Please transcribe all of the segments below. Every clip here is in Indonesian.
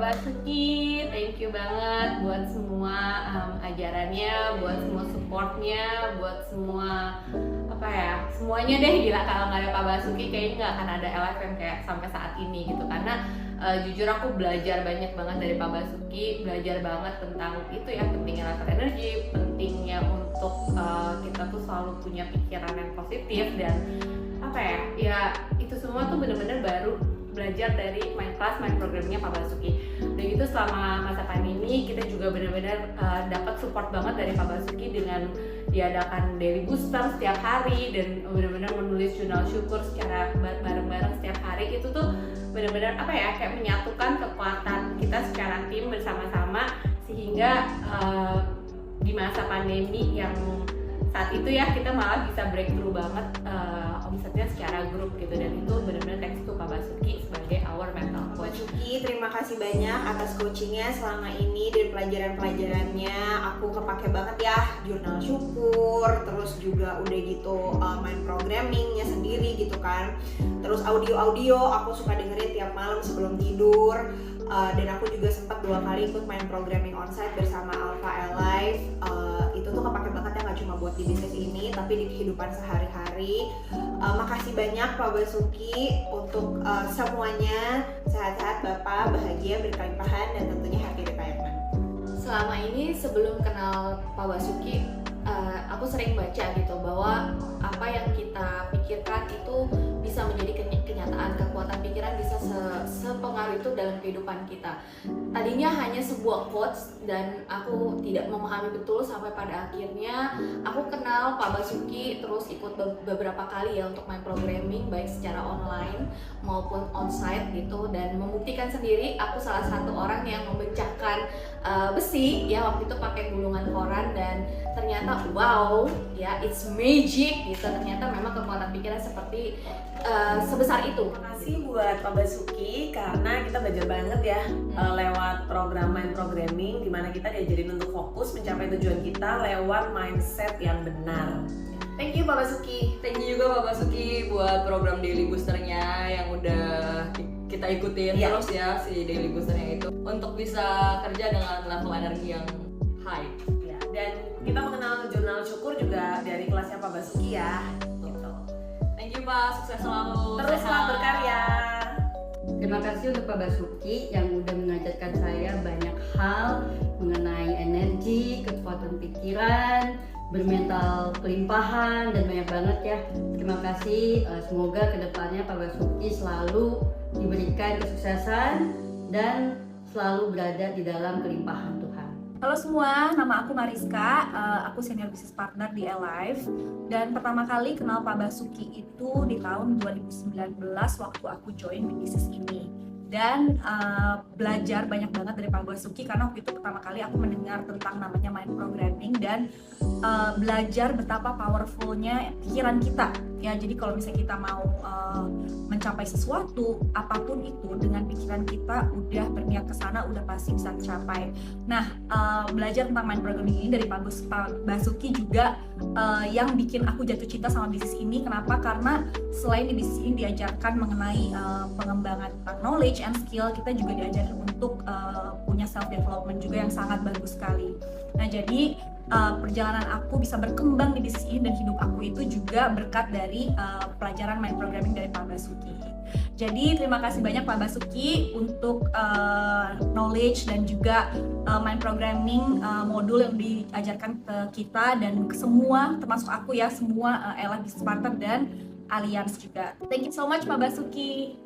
Basuki, thank you banget buat semua ajarannya, buat semua supportnya, buat semua semuanya deh. Gila, kalau nggak ada Pak Basuki kayaknya nggak akan ada LFM kayak sampai saat ini gitu. Karena jujur aku belajar banyak banget dari Pak Basuki, belajar banget tentang itu ya, pentingnya Laser Energy, pentingnya untuk kita tuh selalu punya pikiran yang positif, dan ya itu semua tuh bener-bener baru belajar dari main programmingnya Pak Basuki. Dan itu selama masa pandemi kita juga benar-benar dapat support banget dari Pak Basuki dengan diadakan daily booster setiap hari, dan benar-benar menulis jurnal syukur secara bareng-bareng setiap hari. Itu tuh benar-benar kayak menyatukan kekuatan kita secara tim bersama-sama, sehingga di masa pandemi yang saat itu ya kita malah bisa breakthrough banget omsetnya secara grup gitu. Dan itu benar-benar thanks to Pak Basuki sebagai our mental coach. Basuki, terima kasih banyak atas coachingnya selama ini dan pelajaran-pelajarannya. Aku kepake banget ya, jurnal syukur, terus juga udah gitu main programmingnya sendiri gitu kan. Terus audio aku suka dengerin tiap malam sebelum tidur. Dan aku juga sempat 2 kali ikut main programming onsite bersama Alpha Alive. Itu tuh kepake banget ya, nggak cuma buat di bisnis ini tapi di kehidupan sehari-hari. Makasih banyak Pak Basuki untuk semuanya. Sehat-sehat Bapak, bahagia, berkelimpahan, dan tentunya happy retirement. Selama ini sebelum kenal Pak Basuki, aku sering baca gitu bahwa apa yang kita pikirkan itu bisa menjadi kenyataan. Kekuatan pikiran bisa sepengaruh itu dalam kehidupan kita. Tadinya hanya sebuah quotes dan aku tidak memahami betul, sampai pada akhirnya aku kenal Pak Basuki, terus ikut beberapa kali ya untuk main programming baik secara online maupun onsite gitu, dan membuktikan sendiri aku salah satu orang yang memecahkan besi ya waktu itu pakai gulungan koran, dan ternyata wow ya, it's magic gitu. Ternyata memang kekuatan pikiran seperti sebesar itu. Terima kasih buat Pak Basuki karena kita belajar banget ya lewat program main programming, dimana kita diajarin untuk fokus mencapai tujuan kita lewat mindset yang benar. Thank you Pak Basuki. Thank you juga Pak Basuki buat program daily boosternya yang udah kita ikutin terus ya, si daily boosternya itu untuk bisa kerja dengan level energi yang high. Ya, dan kita mengenal jurnal syukur juga dari kelasnya Pak Basuki ya. Gitu. Thank you Pak, sukses selalu. Teruslah berkarya. Terima kasih untuk Pak Basuki yang udah mengajarkan saya banyak hal mengenai energi, kekuatan pikiran, bermental kelimpahan, dan banyak banget ya. Terima kasih, semoga kedepannya Pak Basuki selalu diberikan kesuksesan dan selalu berada di dalam kelimpahan Tuhan. Halo semua, nama aku Mariska, aku senior business partner di Alive. Dan pertama kali kenal Pak Basuki itu di tahun 2019 waktu aku join di bisnis ini. Dan belajar banyak banget dari Pak Basuki karena waktu itu pertama kali aku mendengar tentang namanya mind programming, dan belajar betapa powerfulnya pikiran kita ya. Jadi kalau misalnya kita mau mencapai sesuatu apapun itu, dengan pikiran kita udah berniat ke sana udah pasti bisa tercapai. Nah, belajar tentang mind programming ini dari Pak Basuki juga yang bikin aku jatuh cinta sama bisnis ini. Kenapa? Karena selain di bisnis ini diajarkan mengenai pengembangan knowledge and skill, kita juga diajarin untuk punya self development juga yang sangat bagus sekali. Nah, jadi perjalanan aku bisa berkembang di bisnis ini dan hidup aku itu juga berkat dari pelajaran mind programming dari Pak Basuki. Jadi terima kasih banyak Pak Basuki untuk knowledge dan juga mind programming modul yang diajarkan ke kita dan ke semua, termasuk aku ya, semua Ella Business Partner dan Alliance juga. Thank you so much Pak Basuki.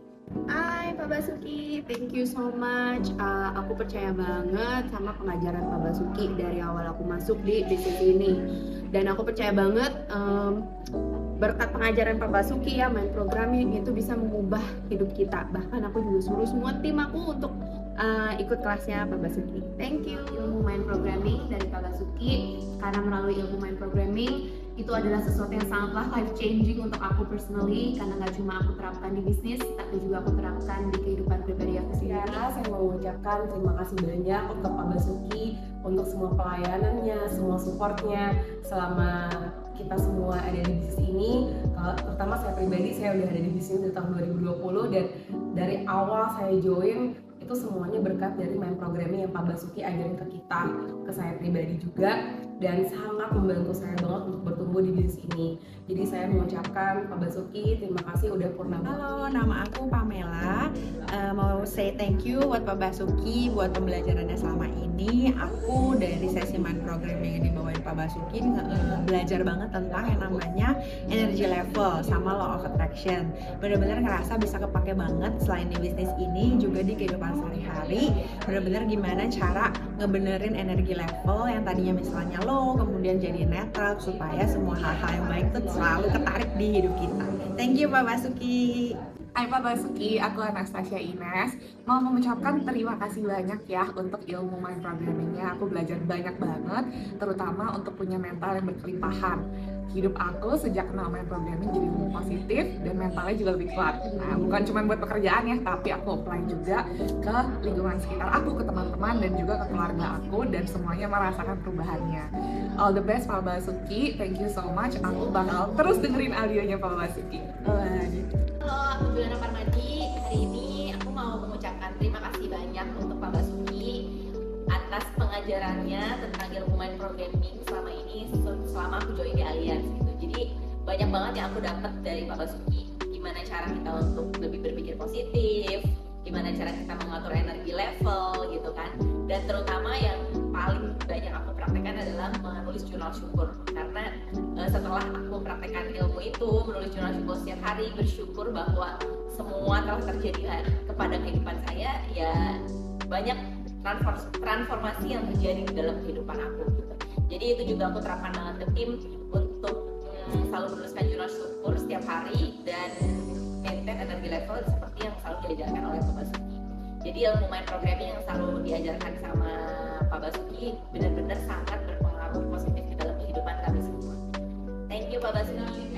Hai Pak Basuki, thank you so much. Aku percaya banget sama pengajaran Pak Basuki dari awal aku masuk di bisnis ini. Dan aku percaya banget berkat pengajaran Pak Basuki ya, mind programming itu bisa mengubah hidup kita. Bahkan aku juga suruh semua tim aku untuk ikut kelasnya Pak Basuki. Thank you. Ilmu mind programming dari Pak Basuki, karena melalui ilmu mind programming itu adalah sesuatu yang sangatlah life changing untuk aku personally, karena nggak cuma aku terapkan di bisnis tapi juga aku terapkan di kehidupan pribadi aku sendiri. Saya mau mengucapkan terima kasih banyak untuk Pak Basuki untuk semua pelayanannya, semua supportnya selama kita semua ada di bisnis ini. Terutama saya pribadi, saya udah ada di bisnis dari tahun 2020, dan dari awal saya join itu semuanya berkat dari main programming yang Pak Basuki ajarin ke kita, ke saya pribadi juga, dan sangat membantu saya banget untuk bertumbuh di bisnis ini. Jadi saya mengucapkan Pak Basuki terima kasih udah purna. Halo, nama aku Pamela. Mau say thank you buat Pak Basuki buat pembelajarannya selama ini. Aku dari sesi main programming yang dibawain Pak Basuki belajar banget tentang yang namanya energy level sama law of attraction. Bener-bener ngerasa bisa kepake banget selain di bisnis ini juga di kehidupan sehari-hari. Bener-bener gimana cara ngebenerin energi level yang tadinya misalnya low kemudian jadi netral supaya semua hal-hal yang baik itu selalu ketarik di hidup kita. Thank you Pak Basuki. Hai Pak Basuki, aku Anastasia Ines. Mau mengucapkan terima kasih banyak ya untuk ilmu mind programmingnya. Aku belajar banyak banget, terutama untuk punya mental yang berkelimpahan. Hidup aku sejak kenal mind programming jadi lebih positif dan mentalnya juga lebih kuat. Nah, bukan cuma buat pekerjaan ya, tapi aku apply juga ke lingkungan sekitar aku, ke teman-teman dan juga ke keluarga aku, dan semuanya merasakan perubahannya. All the best Pak Basuki, thank you so much. Aku bakal terus dengerin audionya Pak Basuki. Halo, aku Juliana Parmadi. Hari ini aku mau mengucapkan terima kasih banyak untuk Pak Basuki atas pengajarannya tentang ilmu mind programming selama ini, selama aku join di Alliance gitu. Jadi banyak banget yang aku dapat dari Pak Basuki. Gimana cara kita untuk lebih berpikir positif, gimana cara kita mengatur energi level gitu kan. Dan terutama yang paling banyak aku praktekkan adalah menulis jurnal syukur. Karena setelah aku praktekkan ilmu itu, menulis jurnal syukur setiap hari, bersyukur bahwa semua telah terjadi kepada kehidupan saya, ya banyak transformasi yang terjadi di dalam kehidupan aku gitu. Jadi itu juga aku terapkan banget ke tim untuk selalu menuliskan jurnal syukur setiap hari dan maintain energi level seperti yang selalu diajarkan oleh Pak Basuki. Jadi ilmu mind programming yang selalu diajarkan sama Pak Basuki benar-benar sangat berpengaruh positif di dalam kehidupan kami semua. Thank you Pak Basuki.